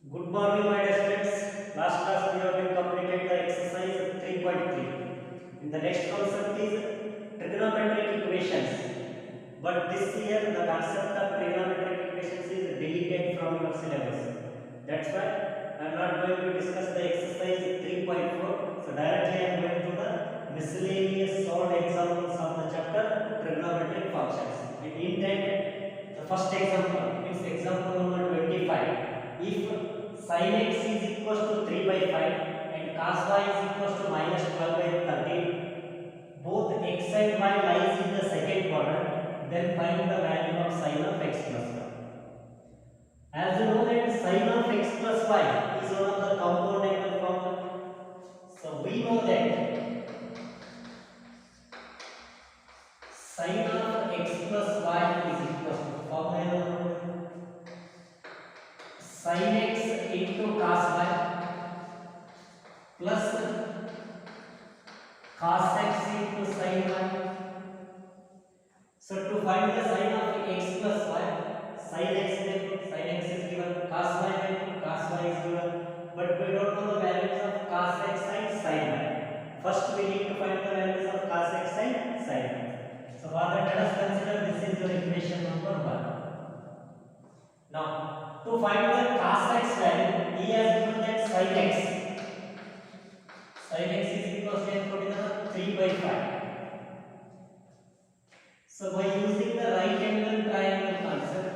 Good morning, my dear students. Last class we have been completed the exercise 3.3. In the next concept is trigonometric equations. But this year the concept of trigonometric equations is deleted from your syllabus. That's why I am not going to discuss the exercise 3.4. So directly I am going to the miscellaneous solved examples of the chapter trigonometric functions. And in that, the first example means example number 25. If sin x is equals to 3 by 5 and cos y is equals to minus 12 by 13, both x and y lies in the second quadrant, then find the value of sin of x plus y. As you know that sin of x plus y is one of the compound angle formula. So we know that sin of x plus y is equals to formula sin x into cos y plus cos x into sin y. So to find the sin of x plus y, sin x is given, cos y is given, but we don't know the values of cos x and sin y. First we need to find the values of cos x and sin y. So for that let us consider this is your equation number 1. Now to find the cos x value, he has given that sin x is equal to 3 by 5. So by using the right angle triangle concept,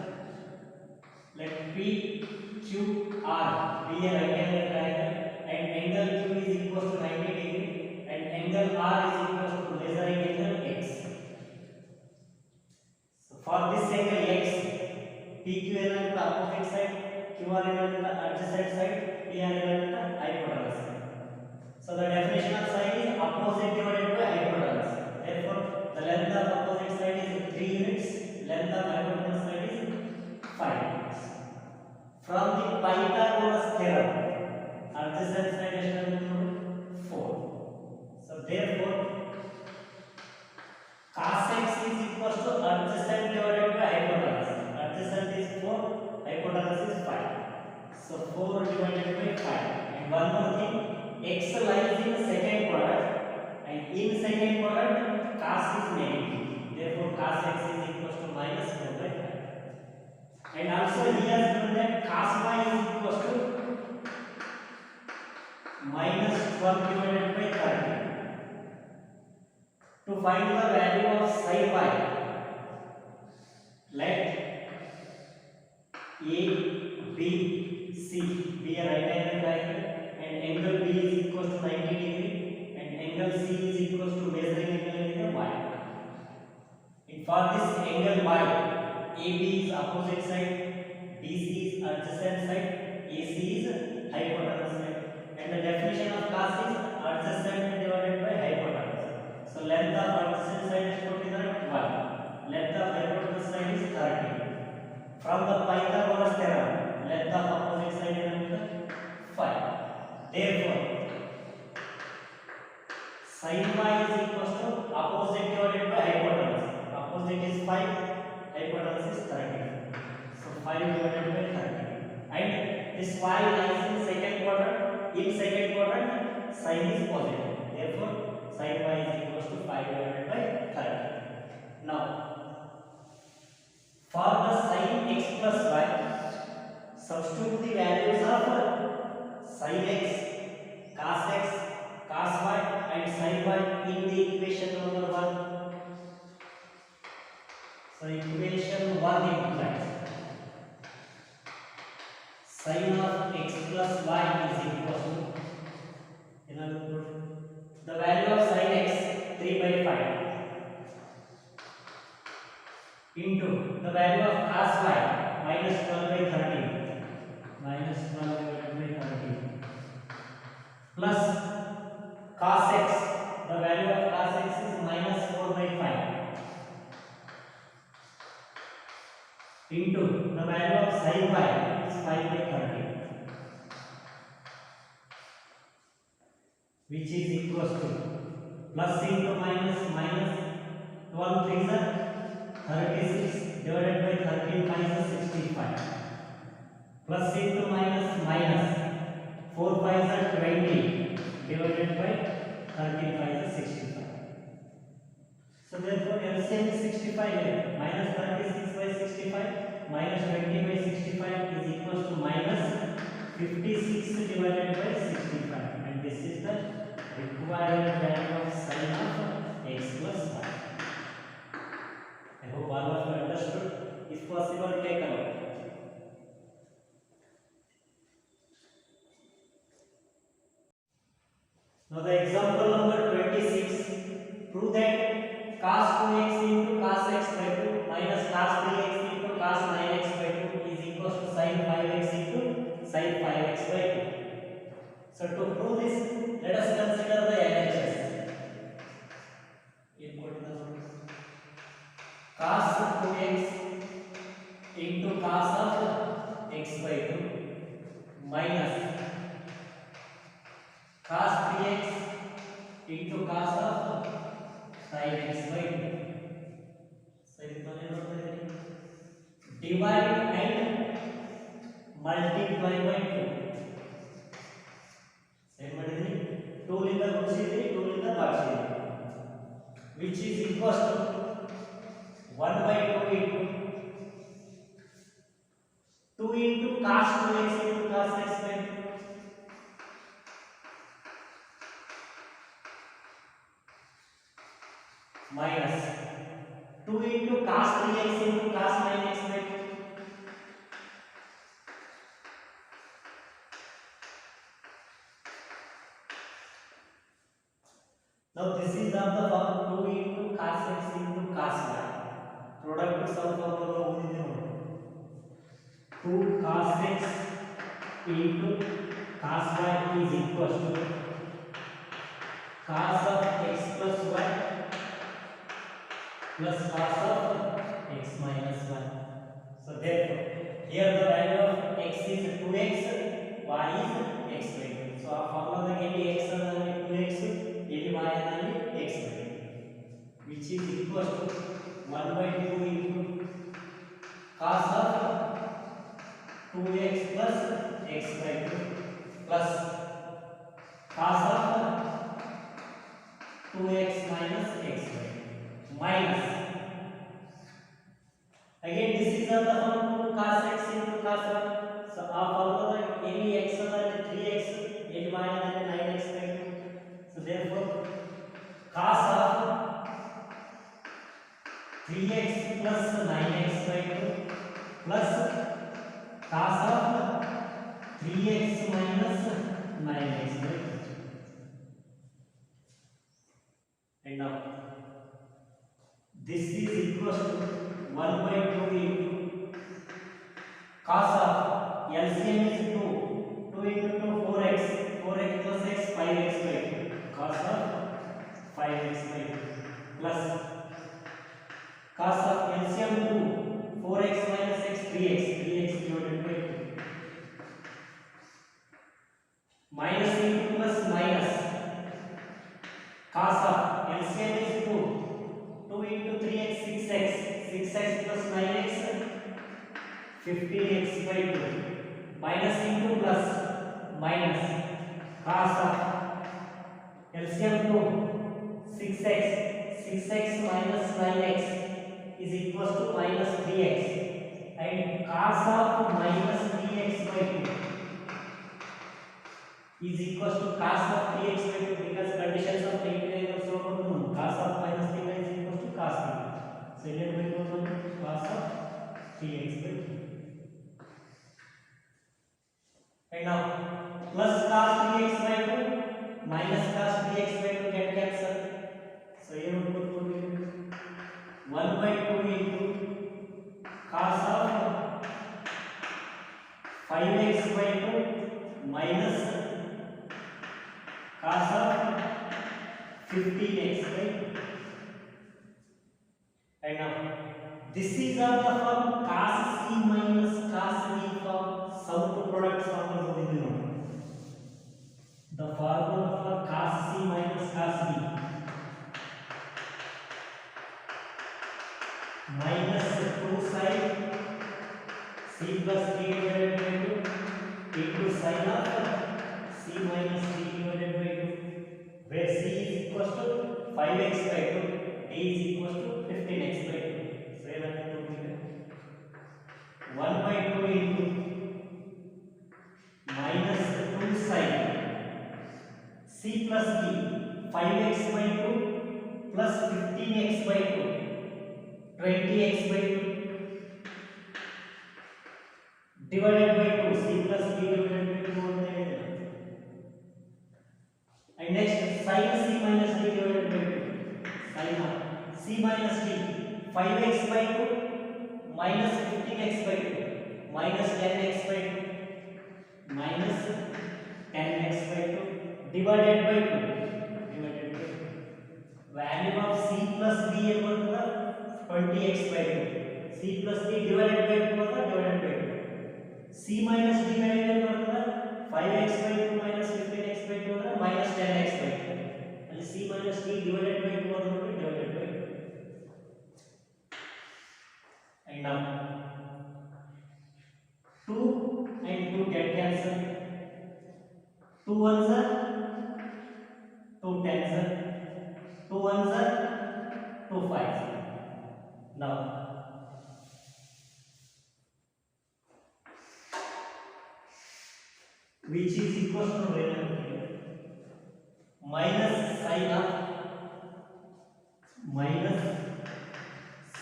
let PQR be a right angle triangle and angle Q is equal to 90 degree and angle R is equal to measuring angle X. So for this angle X, PQ is on the opposite side, QR is on the adjacent side, PR is on the hypotenuse side. So the definition of side is opposite divided by hypotenuse. Therefore, the length of opposite side is 3 units, length of hypotenuse side is 5 units. From the Pythagoras theorem, adjacent side is equal to 4. So therefore, cos x is equal to adjacent divided by hypotenuse. Adjacent is 4, hypotenuse is 5. So 4 divided by 5. And one more thing, x lies in the second quadrant, and in second quadrant cos is negative. Therefore cos x is equal to minus 4 by 5. And also he has given that cos y is equal to minus 12 divided by 30. To find the value of sin y, let A, B, C be a right angle triangle and angle B is equal to 90 degree and angle C is equal to measuring angle in the y. And for this angle y, AB is opposite side, BC is adjacent side, AC is hypotenuse side, and the definition of cos is adjacent divided by hypotenuse. So length of adjacent side is 1, length of hypotenuse side is 30. From the Pythagoras theorem, length of opposite side is 5. Therefore, sin y is equal to opposite divided by hypotenuse. Opposite is 5, hypotenuse is 30. So 5 divided by 30. And this y lies in second quadrant. In second quadrant, sin is positive. Therefore, sin y is equal to 5 divided by 30. Now, for the sin x plus y, substitute the values of sin x, cos y and sin y in the equation number 1. So equation 1 implies sin of x plus y is equal to, the value of sin x 3 by 5 into the value of cos y minus 12 by 13, minus 12 divided by 13 plus cos x, the value of cos x is minus 4 by 5 into the value of sin y is 5 by 13, which is equals to plus into minus, minus 12 3s are 36 divided by 13 minus 65 plus into minus minus divided by 13 5 is 65. So therefore LCM is 65 here. Minus 36 by 65 minus 20 by 65 is equals to minus 56 divided by 65, and this is the required value of sin of x plus y. I hope all of you understood. If possible, take a note. Now the example number 26. Prove that cos 2x into cos x by 2 minus cos 3x into cos 9x by 2 is equals to sin 5x into sin 5x by 2. So to prove this, let us consider the LHS. Cos 2x into cos of x by 2 minus cos 3x into cos of sin x by 2. Divide and multiply by 2. Same ಮಾಡಿದ್ರಿ 2 ರಿಂದ ಗುಣಿಸಿದ್ರಿ 2 ರಿಂದ ಭಾಗಿಸಿದ್ರಿ, which is equals to 1 by 2 into 2 into cos 2x into cos x by 2 minus 2 into cos 3x into cos 9x by 2 . Now this is of the form 2 into cos x into cos y. Product sum formula ಓದಿದ್ದೆ ನೋಡಿ. 2 cos x into cos y is equals to cos of x plus y plus cos of x minus 1. So therefore here the value of x is 2x, y is x by 2. So ಆ ಫಾರ್ಮುಲಾದಾಗ ಎಲ್ಲಿ x ಅದರಲ್ಲಿ 2x, ಎಲ್ಲಿ y ಅದರಲ್ಲಿ x by 2, which is equals to 1 by 2 into cos of 2x plus x by 2 plus cos of 2x minus x by 2 minus, again this is of the form 2 cos x into cos y. So ಆ formula ಎಲ್ಲಿ x ಅದರಲ್ಲಿ 3x, ಎಲ್ಲಿ y ಅದರಲ್ಲಿ 9x by 2. So therefore cos of 3x plus 9x by 2 plus cos of 3x minus 9x by 2. And now this is equals to 1 by 2 into cos of LCM is 2 into 2 4x, 4x plus x 5x by 2 cos of 5x by 2 plus cos of LCM 2 4x minus x 3x, 3x divided by 2 minus into plus minus cos of LCM is 2 into 3x 6x, 6x plus 9x 15x by 2 minus into plus minus cos of LCM 2 6x, 6x minus 9x is equals to minus 3x, and cos of minus 3x by 2 is equals to cos of 3x by 2, because conditions of integral also known. Cos of minus theta is equals to cos theta. So let me go to cos of 3x by 2. And now plus cos 3x by 2 minus cos 3x by 2 get cancelled. So here we put 1 by 2 into cos of 5x by 2 minus cos of 15x by 2. And now this is of the form cos c minus cos b form. Sum to product formula ಓದಿದ್ವಿ ನೋಡಿ. The formula for cos c minus cos b minus 2 sin c plus d divided by 2 into sin of c minus d divided by 2 equals to 5x by 2, d is equals to 15x by 2. So ಏನಾಗುತ್ತೆ ನೋಡ್ತೀವಿ 1 by 2 into minus 2 sin c plus d 5x by 2 plus 15x by 2 20x by 2 divided by 2 c plus d divided by 2 ಅಂತ ಹೇಳಿದ್ರೆ and next sin c minus d divided by 2 sin c minus d 5x by 2 minus 15x by 2 minus 10x by 2 minus 10x by 2 divided by 2 value of c plus d ಏನು ಬರ್ತದ 20x by 2 c plus d divided by 2 ಅಂತ divided by 2 c minus d value ಏನು ಬರ್ತದ 5x by 2 minus 15x by 2 ಅಂದ್ರೆ minus 10x by 2 ಅಲ್ಲಿ c minus d divided by 2 ಅಂತ ನೋಡಿ divided by 2 and now 2 and 2 get cancelled 2 ones are 2 tens are 2 ones are 2 fives. Now which is equals to minus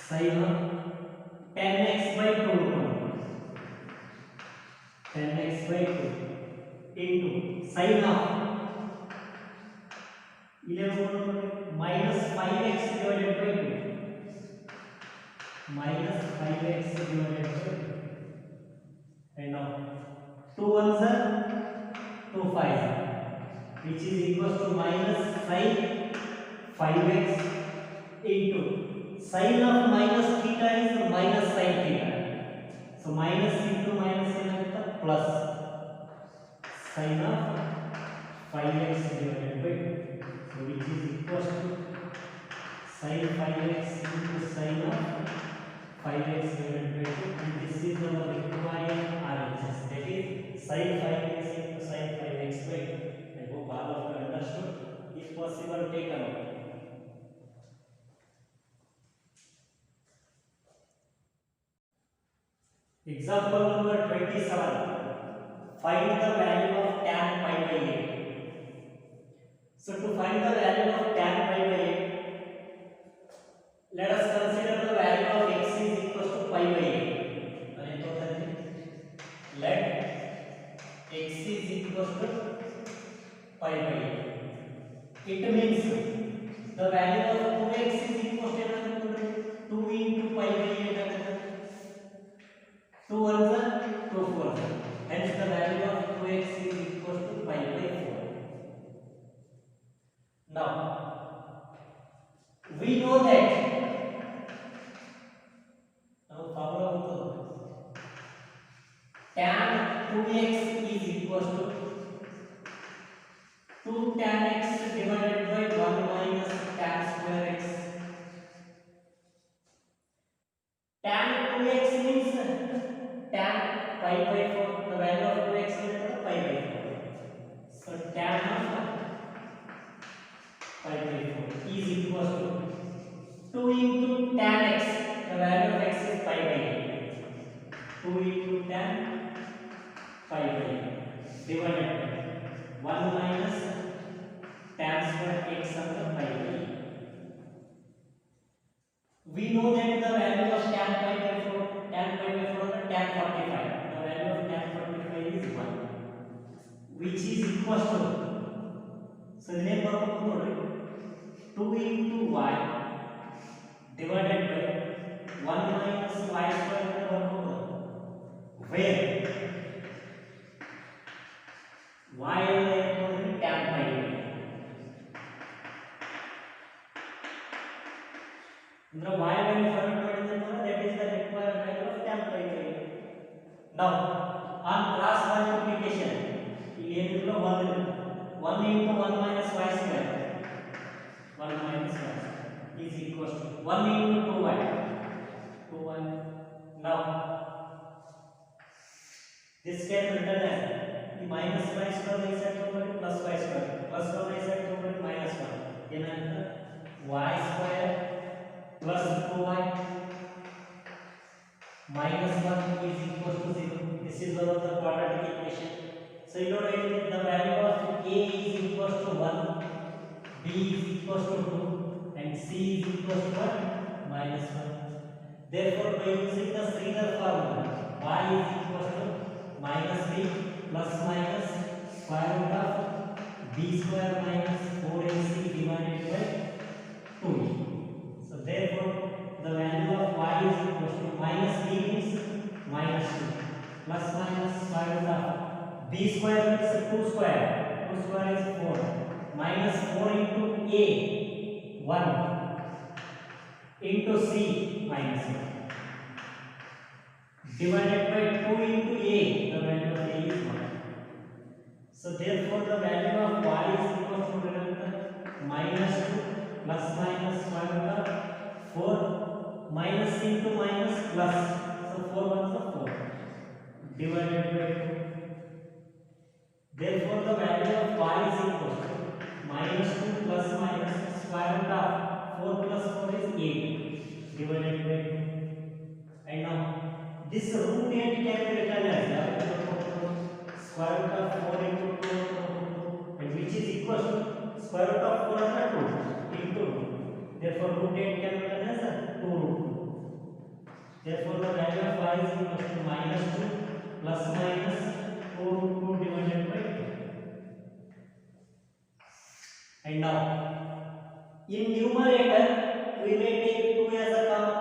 sin of 10x by 2 10x by 2 into sin of 11 minus 5x divided by 2 minus 5x divided by 2 and now 2 ones are 2 5 which is equals to minus sin 5x into sin of minus theta is minus sin theta so minus into minus ಏನಾಗುತ್ತೆ plus sin of 5x divided by 2 so which is equals to sin 5x into sin of 5x divided by 2 and this is our required RHS that is sin 5x into sin 5x by 2. I hope all of you understood. If possible, take a note. Example number 27. Find the value of tan pi by 8. So to find the value of tan pi by 8, let us consider the value of x is equals to pi by 8. Let x is equals to pi by 8. It means the value of 2x is equals to 2 into pi by 8. 2 ones are 2 fours. Hence the value of 2x is equals to pi by 4. Now we know that tan 2x is equals to 2 tan x divided by 1 minus tan square x. Tan 2x means tan pi by 4. The value of 2x is pi by 4. So tan of pi by 4 is equals to 2 into tan x. The value of x is pi by 8. 2 into tan pi by 8 divided by 1 minus tan square x under pi by 8. We know that the value of tan pi by 4 tan 45. The value of tan 45 is 1, which is equals to. So the name of 2 into y divided by 1 minus y square where y is tan pi. Now y value that is the required value of tan pi. Now on cross multiplication, 1 into 1 minus y square, 1 minus y is equals to 1 into 2y, 2y. Now this can be written as the minus y square is equal to plus y square, plus 1 is equal to minus 1. ಏನಂತ y square plus 2y minus 1 is equal to 0. This is one of the quadratic equation. So you know the value of a is equal to 1, b is equal to 2 and c is equal to what? Minus 1. Therefore by using the Schreier formula y is equal to minus b plus minus square root of b square minus 4ac divided by 2. So therefore the value of y is equal to minus b means minus 2 plus minus square root of b square means 2 square. 2 square is 4 minus 4 into a 1 into c minus 1 divided by 2 into a, the value of a is 1. So therefore the value of y is equal to minus 2 plus minus square root of 4 minus into minus plus, so 4 ones are 4 divided by 2. Therefore the value of y is equal to minus 2 plus minus square root of 4 plus 4 is 8 divided by 2. And now this root 8 can be written as square root of 4 into 2 and which is equal to square root of 4 under 2 into 2. Therefore root 8 can be written as 2 root 2. Therefore the value of y is equal to minus 2 plus minus 4 root 2 divided by 2. And now in numerator we may take 2 as a common.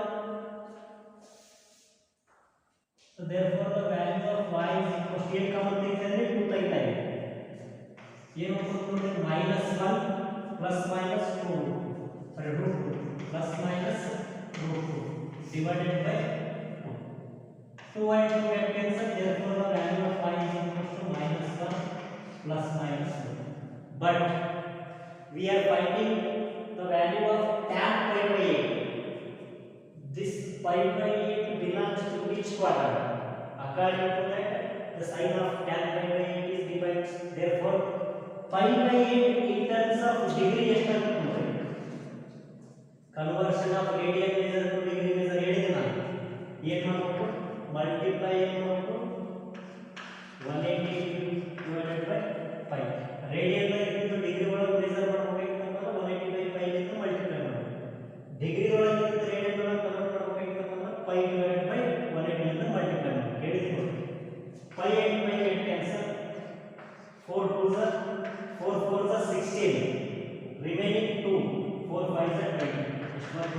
So therefore the value of y is equal to ಏನು common ತೆಗೆದರೆ 2 ತೆಗಿತಾ ಇದೆ. ಏನು ಬರುತ್ತೆ minus 1 plus minus 2 root 2 plus minus root 2 divided by 2. 2 and 2 get cancelled. Therefore the value of y is equal to minus 1 plus minus 2. But we are finding the value of tan pi by 8. This pi by 8 belongs to which quadrant? According to that, the sign of tan pi by 8 is divided. Therefore, pi by 8 in terms of degree ಎಷ್ಟಾಗುತ್ತೆ? Conversion of radian measure to degree measure ಹೇಳಿದೆ ನಾನು. ಏನು ಮಾಡಬೇಕು? Multiply ಏನು ಮಾಡಬೇಕು? 180 divided by pi. Radian ಇದ್ದು degree ಒಳಗೆ measure ಮಾಡಬೇಕಂತಂದ್ರೆ 180 by pi ಇಂದ ಮಲ್ಟಿಪ್ಲೈ ಮಾಡಬೇಕು. ಡಿಗ್ರಿ ಒಳಗೆ ಇದ್ದು ರೇಡಿಯನ್ ಒಳಗೆ ಕನ್ವರ್ಟ್ ಮಾಡಬೇಕಂತಂದ್ರೆ pi divided by 180 ಇಂದ ಮಲ್ಟಿಪ್ಲೈ ಮಾಡಬೇಕು. ಹೇಳಿದ್ರು pi and pi get cancel. 4 2s are 4 4s are 16. Remaining 2 4 5s are 20. This one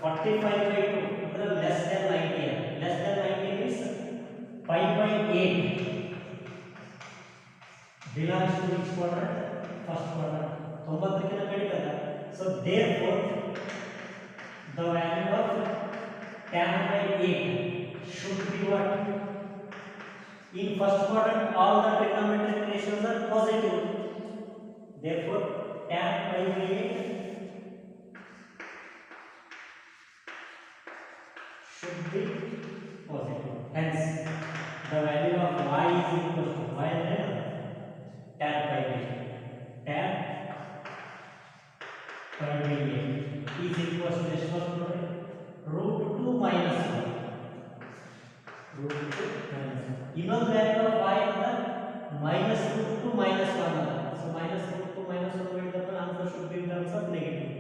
45 by 2 ಅಂದ್ರೆ less than 90. Less than 90 means pi by 8 belongs to which quadrant? First quadrant. 90 ಕ್ಕಿಂತ ಕಡಿಮೆ ಅಲ್ಲ. So therefore the value of tan by 8 should be what? In first quadrant all the trigonometric ratios are positive. Therefore tan pi by 8 should be positive. Hence the value of y is equal to y tan pi by 8. Tan pi by 8 is equal to this one root 2 minus 1. Root 2 minus 1. ಇನ್ನೊಂದು value of y ಅಂದ್ರೆ minus root 2 minus 1 ಅಲ್ಲ. So minus root 2 minus 1 ಹೇಳಿದ್ರೆ answer should be in terms of negative.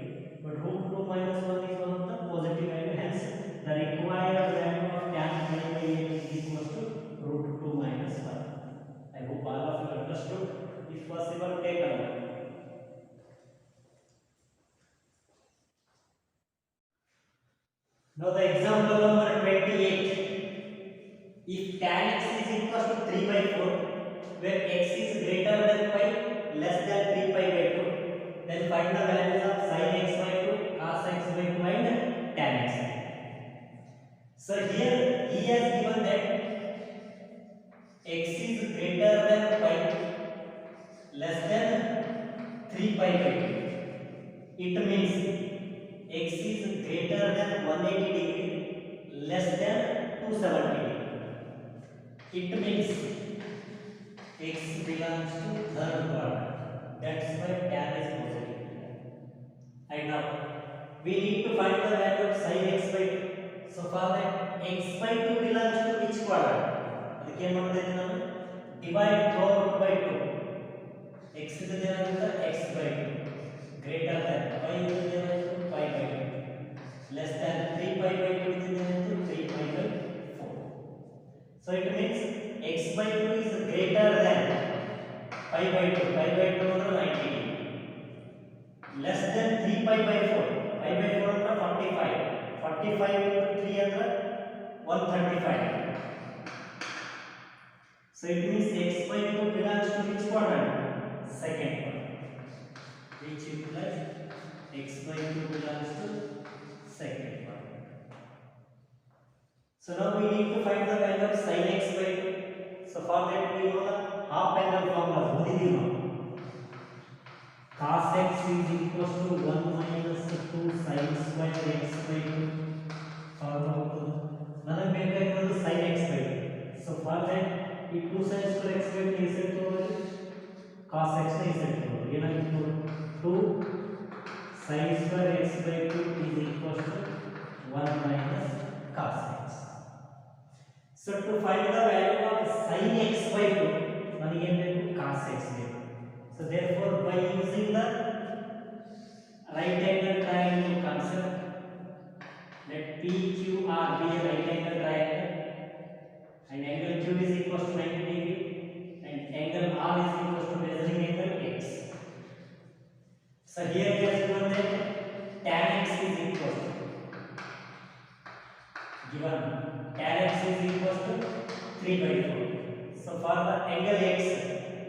But root 2 minus 1 is one of the positive value. Hence the required value of tan pi by 8 is equal to root 2 minus 1. I hope all of you understood. If possible, take a look. Now the example number 28. If tan x is equal to 3 by 4, where x is greater than pi, less than 3 pi by 2, then find the values of sin x by 2, cos x by 2 and tan x. So here he has given that x is greater than pi, less than 3 pi by 2. It means x is greater than 180 degree, less than 270 degree. It means x belongs to third quadrant. That's why tan is positive. And now we need to find the value of sin x by 2. So for that x by 2 belongs to which quadrant? ಅದಕ್ಕೆ ಏನು ಮಾಡ್ತೇವೆ ನಾವು divide throughout by 2. x ಇದ್ದದ್ದು ಏನಾಗುತ್ತೆ x by 2 greater than y ಇದ್ದದ್ದು ಏನಾಗುತ್ತೆ pi by 2 less than 3 pi by 2 ಇದ್ದದ್ದು ಏನಾಗುತ್ತೆ 3 pi by 4. So it means x by 2 is greater than pi by 2. Pi by 2 ಅಂದ್ರೆ 90 degree. Less than 3 pi by 4. Pi by 4 ಅಂದ್ರೆ 45. 45 into 3 ಅಂದ್ರೆ 135. So it means x by 2 belongs to which quadrant? Second quadrant. Which implies x by 2 belongs to second quadrant. So now we need to find the value of sin x by 2. So for that we know the half angle formula. ಓದಿದೀವಿ ನಾವು. Cos x is equals to 1 minus 2 sin square x by 2. ನನಗೆ ಬೇಕಾಗಿರೋದು sin x by 2. So for that ಈ 2 sin square x by 2 ಇಸೆಟ್ ತಗೊಳ್ಳಿ cos x ನ ಇಸೆಟ್ ತಗೊಳ್ಳಿ ಏನಾಗಿತ್ತು 2 sin square x by 2 is equals to 1 minus cos x. So to find the value of sin x by 2 ನನಗೆ ಏನು ಬೇಕು cos x ಬೇಕು. So therefore by using the right angle triangle concept, let PQR be a right angle triangle and angle Q is equal to 90 degree and angle R is equal to measuring angle X. So here we have given that tan X is equal to given tan X is equal to 3 by 4. So for the angle X,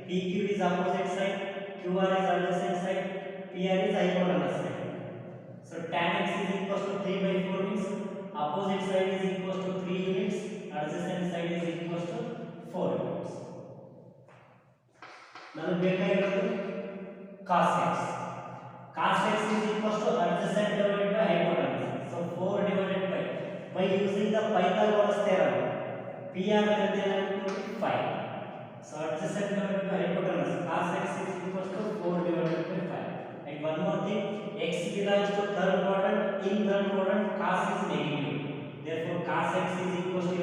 PQ is opposite side, QR is adjacent side, PR is hypotenuse side. So tan x is equal to 3 by 4 means opposite side is equal to 3 units, adjacent side is equal to 4 units. Now ಬೇಕಾಗಿರೋದು cos x. Cos x is equal to adjacent divided by hypotenuse. So 4 divided by using the Pythagoras theorem, PR value is 5. So adjacent divided by hypotenuse, cos x is equal to 4 divided by 5. And one more thing, x belongs to third quadrant. In third quadrant, cos is negative. Therefore, cos x is equal to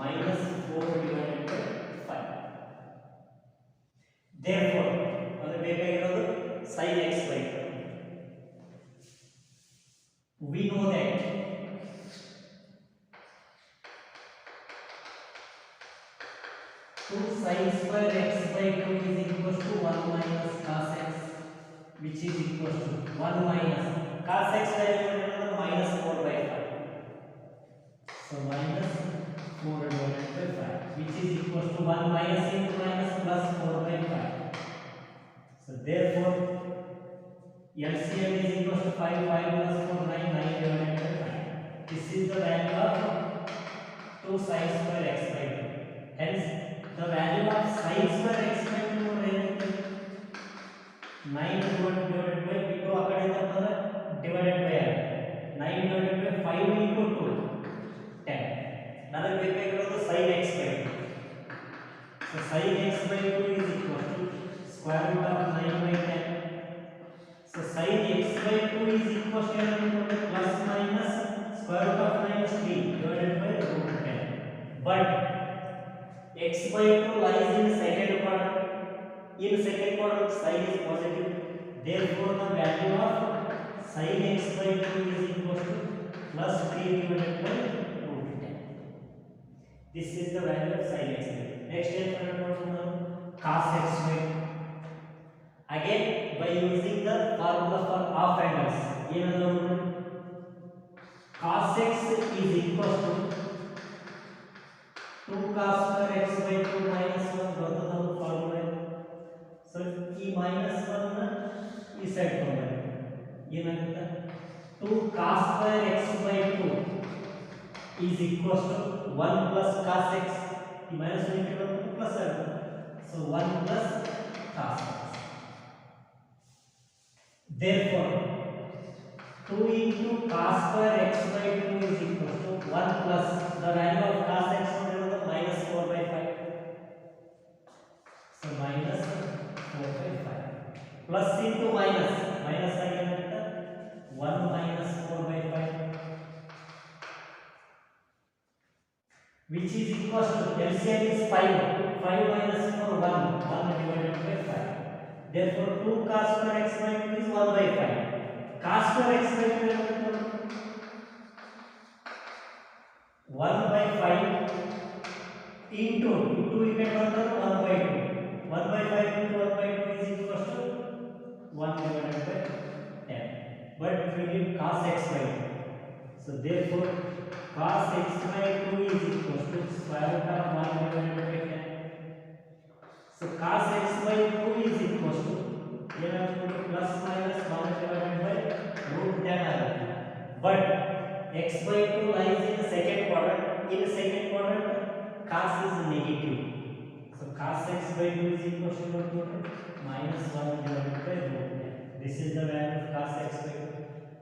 minus 4 divided by 5. Therefore, ನಮಗೆ ಬೇಕಾಗಿರೋದು sin x by 2. We know that sin square x by 2 is equal to 1 minus cos x, which is equal to 1 minus cos x value minus 4 by 5. So minus 4 divided by 5, which is equal to 1 minus into minus plus 4 by 5. So therefore LCM is equal to 5 plus 4 9 divided by 5. This is the value of 2 sin square x by 2. Hence the value of sin square x by 2 is 9 divided by into ಆ ಕಡೆಯಿಂದ ಬಂದ್ರೆ divided by 9 divided by 5 into 2 10. ನನಗೆ ಬೇಕಾಗಿರೋದು sin x by 2. So sin x by 2 is equal to square root of 9 by 10. So sin x by 2 is equal to plus minus square root of minus 3 divided by root 10. But x by 2 lies in second quadrant. In second quadrant, sin is positive. Therefore, the value of sin x by 2 is equal to plus 3 divided by root 10. This is the value of sin x by 2. Next step, cos x by 2. Again, by using the formula for half angles, cos x is equal to 2 cos square x by 2 minus 1 ಬರ್ತದೆ ನಮ್ಮ formula. So ಈ minus 1 ನ ಈ side ತಗೊಂಡ್ರೆ ಏನಾಗುತ್ತೆ 2 cos square x by 2 is equal to 1 plus cos x. ಈ minus 1 ಗೆ ಬರುತ್ತೆ ಪ್ಲಸ್ ಆಗುತ್ತೆ. So 1 plus cos x. Therefore 2 into cos square x by 2 is equal to 1 plus the value of cos x minus 4 by 5. So minus 4 by 5 plus into minus again which is equal to LCM is 5. 5 minus 4 1. 1 divided by 5. Therefore 2 cos square x by 2 is 1 by 5. Cos square x by 2 is 1 by 5 into you get 1 by 2. 1 by 5 into 1 by 2 is equal to 1 divided by 10. But we need cos x by 2. So therefore cos x by 2 is equal to square root of 1 divided by 10. So cos x by 2 is equal to plus minus 1 divided by root 10. But x by 2 lies in the second quadrant. In the second quadrant, cos is negative. So cos x by 2 is equal to minus 1 divided by root 10. This is the value of cos x by 2.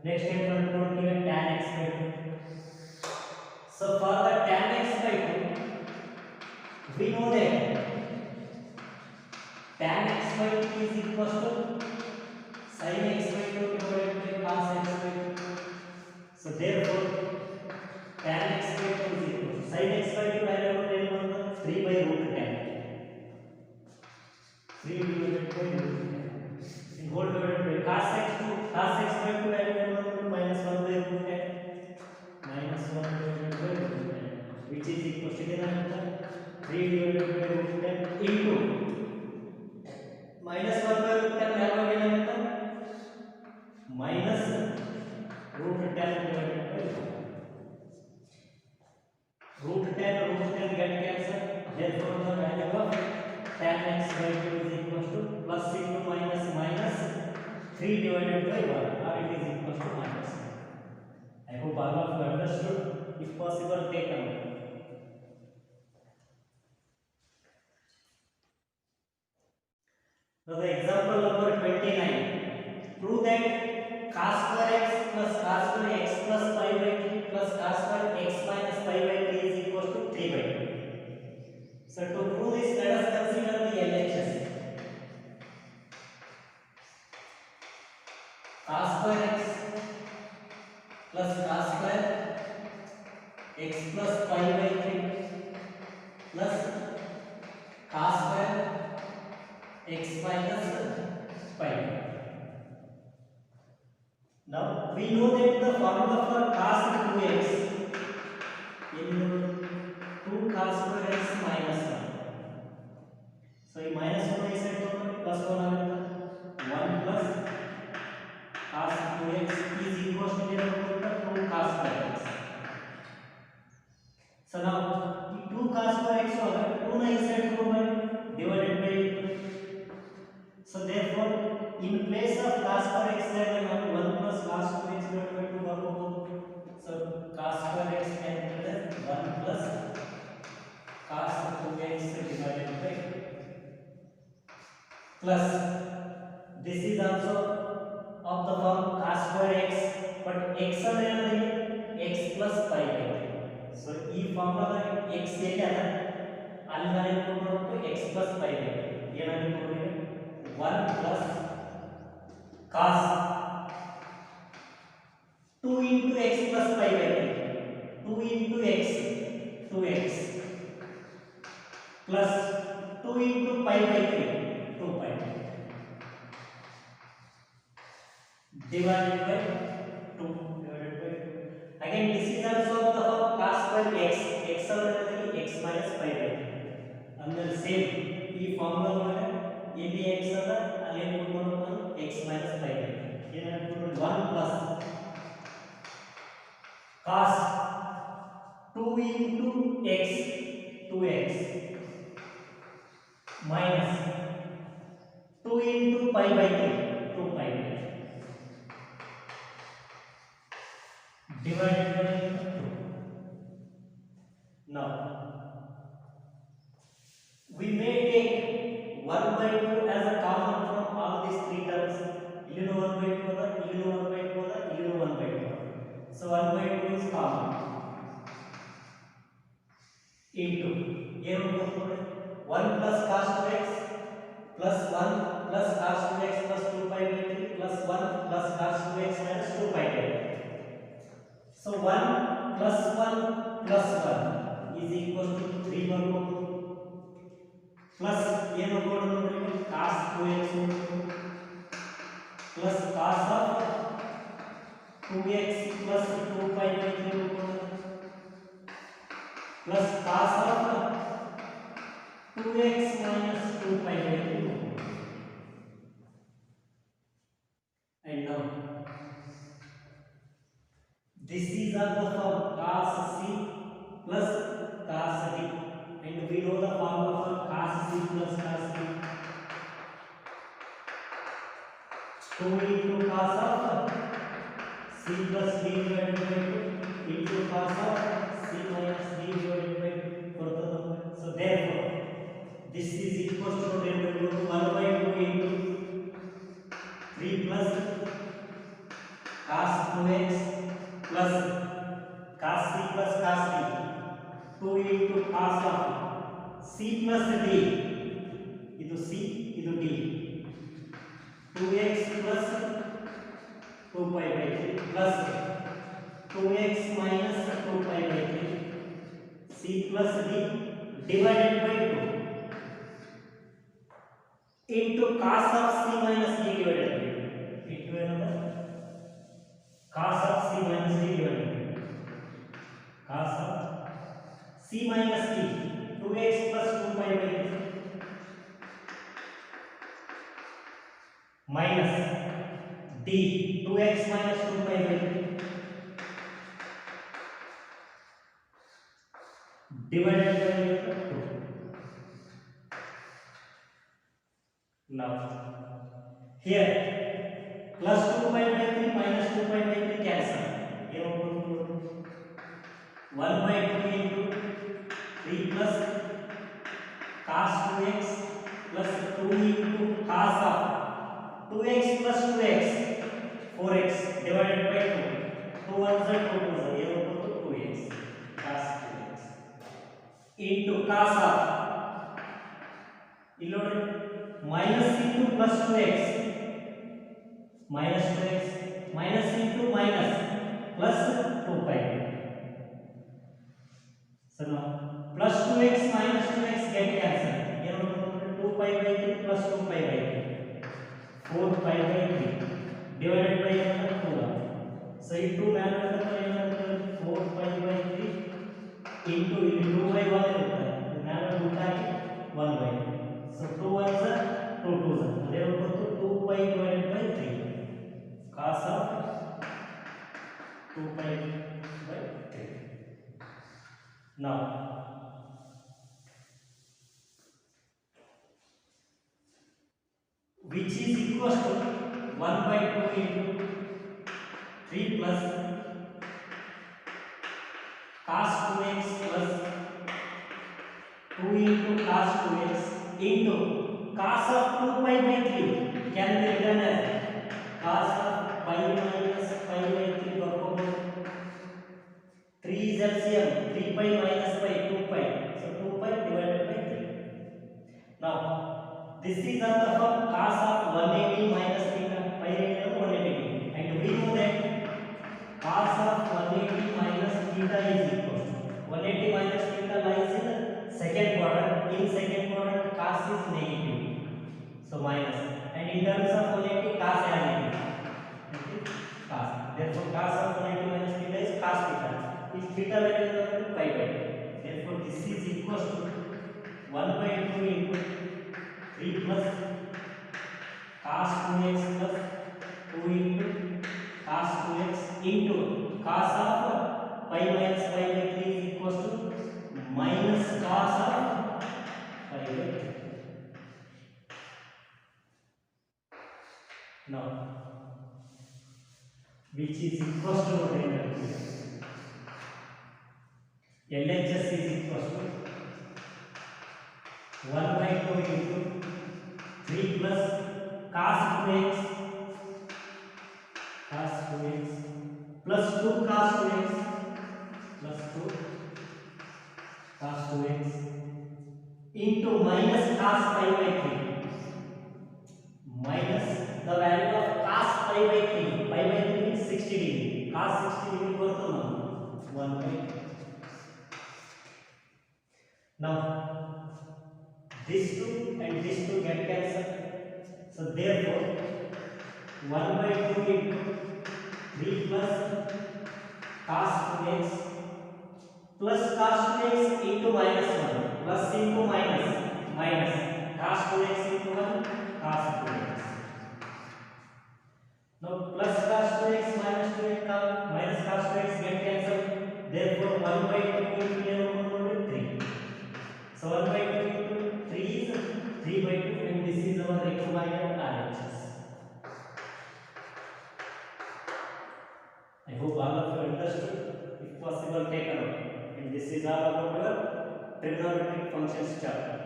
Next step, we will given tan x by 2. So for the tan x by 2, we know that tan x by 2 is equal to sin x by 2 divided by cos x by 2. So therefore tan x by 2 is equal to sin x by 2 I have 3 by root 10. 3 divided by root 10 in whole divided by cos x by 2 I have minus 1 by root 10. Minus 1 divided by root 10 which is equal to 3 divided by root 10 into minus 1 by root 10 value minus root 10 divided by root 10 get cancelled. Therefore the value of tan x by 2 is equal to plus into minus 3 divided by 1 or it is equal to minus. I hope all of you understood. If possible, take a note. Now the example number 29. Prove that cos square x plus cos square x plus pi by 3 plus cos square x minus pi by 3 is equal to 3 by 2. So to prove this, let us consider the LHS. Cos square x plus cos square x plus pi by 3 plus cos square x minus pi. Now we know that the formula for cos 2x in 2 cos square x minus 1. So ये minus 1 is set to plus 1 आएगा 1 plus cos 2x is equal to 2 cos square x. So now 2 cos square x होगा 2 नहीं set होगा divided by. So therefore in place of cos square x there we have 1 plus cos 2x divided by 2 होगा. So cos square x can be 1 plus cos 2x divided by plus this is also of the form cos square x but x అనేది x plus pi by 3. So ఈ formula x ఏదైనా ಅಲ್ಲಿ ನಾನು ಕೊಡೋದು x plus pi by 3 ಏನಾಗಿ ಕೊಡೋದು 1 plus cos 2 into x plus pi by 3 2 into x 2x plus 2 into pi by 3 2 pi divided by 2 divided by 2. Again this is also of the form cos square x x అనేది x minus pi by 3 ಅಂದ್ರೆ same ಈ formula ಒಳಗೆ ಇಲ್ಲಿ x ಅದ ಅಲ್ಲಿ ಏನು ಕೊಡೋಣ x minus pi by 3 ಏನಾಗ್ತದೆ 1 plus cos 2 into x 2x minus 2 into pi by 3 2 pi by 3 divided by 2. Now we may take 1 by 2 as a common from all these three terms. Illu 1 by 2 ada, illu 1 by 2 ada, illu 1 by 2 ada. So 1 by 2 is common into 1 plus cos 2x plus 1 plus cos 2x plus 2 pi by 3 plus 1 plus cos 2x minus 2 pi by 3. So 1 plus 1 plus 1 is equal pi by 3 plus cos of 2x minus 2 pi by 3. And now this is of the form cos c plus cos d, and we know the formula for cos c plus cos d, 2 into cos of c plus d divided by 2 into cos of c minus d divided by 2. So therefore this is equal to 1 by 2 into 3 plus cos 2x plus cos c plus cos d, 2 into cos of c plus d, ಇದು c ಇದು d, 2x plus 2 pi by 3 plus 2x minus 2 pi by 3 c plus d divided by 2 into cos of c minus d divided by 2 into another cos of c minus d divided by 2 cos of c minus d, 2x plus 2 pi by 3 minus d, 2x minus 2 pi by 3 divided by 2. Now here plus 2 pi by 3 minus 2 pi by 3 cancel, 1 by 2 into 3 plus cos 2x plus 2 into cos of 2x plus 2x 4x divided by 2, 2 ones are 2 2s are 2x cos 2x into cos of ಇಲ್ಲಿ ನೋಡಿ minus into plus 2x minus 2x minus into minus plus 2 pi. So now plus 2x minus 2x get cancelled, 2 pi by 3 plus 2 pi by 3 4 pi by 3 divided by 2. So ये 2 मैंने बताया 4 pi by 3 into 2 by 1 होता है, मैंने उल्टा के 1 by 2. So 2 ones are 2 2s are, therefore 2 pi divided by 3 cos of 2 pi by 3. Now which is equal to 1 by 2 into 3 plus cos 2x plus 2 into cos 2x into cos of 2 pi by 3 can be written as cos of pi minus pi by 3 work 3 is LCM, 3 pi minus pi 2 pi, so 2 pi divided by 3. Now this is of the form cos of 180 minus theta, pi radian 180, and we know that cos of 180 minus theta is equal to 180 minus theta lies in second quadrant. In second quadrant cos is negative, so minus, and in terms of 180 cos as it is, okay, cos, therefore cos of 180 minus theta is cos theta. If theta value is equal to pi by 2, therefore this is equal to 1 by 2 into 3 plus cos 2x plus 2 into cos 2x into cos of pi minus pi by 3 is equal to minus cos of pi by 3. Now which is equal to what LHS is equal to 1 by 2 into 3 plus cos 2x plus 2 cos 2x plus 2 cos 2x into minus cos pi by 3 minus the value of cos pi by 3. Pi by 3 means 60 degree. Cos 60 degree equal to 1 by 2. Now these two and these two get cancelled. So therefore 1 by 2 into 3 plus cos 2x plus cos 2x into minus 1 plus into minus minus cos 2x into 1 cos 2x. Now plus cos 2x minus 2x minus cos 2x get cancelled. Therefore 1 by 2 into 11 3. So 1 by 2 into 3 is 3 by 2 and this is our x, y and RHS. I hope all of you understood. If possible, take a note. And this is all about your trigonometric functions chapter.